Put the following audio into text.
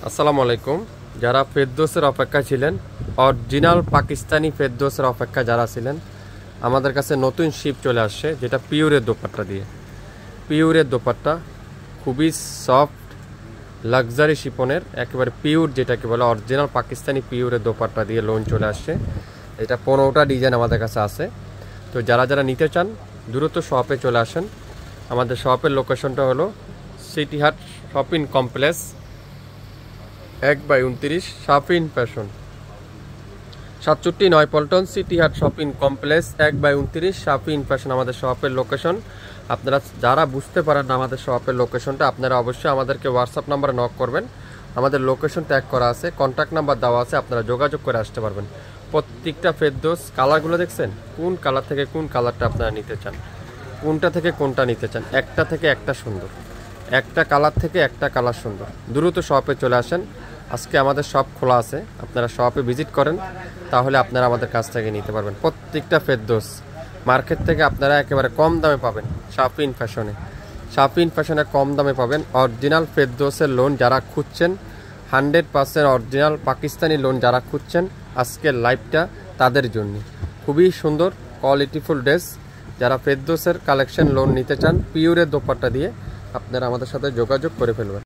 আসসালামু আলাইকুম। যারা ফেরদৌসের অপেক্ষা ছিলেন, অরিজিনাল পাকিস্তানি ফেরদৌসের অপেক্ষা যারা ছিলেন, আমাদের কাছে নতুন শিপ চলে আসছে, যেটা পিওরের দোপাট্টা দিয়ে। পিওরের দোপাট্টা খুবই সফট লাক্সারি শিপনের, একেবারে পিওর, যেটাকে বলে অরিজিনাল পাকিস্তানি পিওরের দোপাট্টা দিয়ে লোন চলে আসছে। এটা 15টা ডিজাইন আমাদের কাছে আছে। তো যারা যারা নিতে চান দ্রুত শপে চলে আসেন। আমাদের শপের লোকেশনটা হলো সিটি হাট shopping complex 1/29 Shafin fashion, 67 Paltan, city হাট শপিং কমপ্লেক্স 1/29 শাফিন ফ্যাশন আমাদের শপের লোকেশন। আপনারা যারা বুঝতে পারেন না আমাদের শপের লোকেশনটা, আপনারা অবশ্যই আমাদেরকে হোয়াটসঅ্যাপ নাম্বারে নক করবেন। আমাদের লোকেশন ট্যাগ করা আছে, কন্ট্যাক্ট নাম্বার দেওয়া আছে, আপনারা যোগাযোগ করে আসতে পারবেন। প্রত্যেকটা ফেরদৌস কালারগুলো দেখছেন, কোন কালার থেকে কোন কালারটা আপনারা নিতে চান, কোনটা থেকে কোনটা নিতে চান, একটা থেকে একটা সুন্দর, একটা কালার থেকে একটা কালার সুন্দর। দ্রুত শপে চলে আসেন। আজকে আমাদের শপ খোলা আছে, আপনারা শপে ভিজিট করেন, তাহলে আপনারা আমাদের কাছ থেকে নিতে পারবেন। প্রত্যেকটা ফেরদৌস মার্কেট থেকে আপনারা একেবারে কম দামে পাবেন শাফিন ফ্যাশনে। শাফিন ফ্যাশনে কম দামে পাবেন অরিজিনাল ফেরদৌসের লোন যারা খুঁজছেন, 100% অরিজিনাল পাকিস্তানি লোন যারা খুঁজছেন, আজকের লাইভটা তাদের জন্য। খুবই সুন্দর কোয়ালিটিফুল ড্রেস। যারা ফেরদৌসের কালেকশন লোন নিতে চান পিওরের দোপাট্টা দিয়ে, আপনারা আমাদের সাথে যোগাযোগ করে ফেলবেন।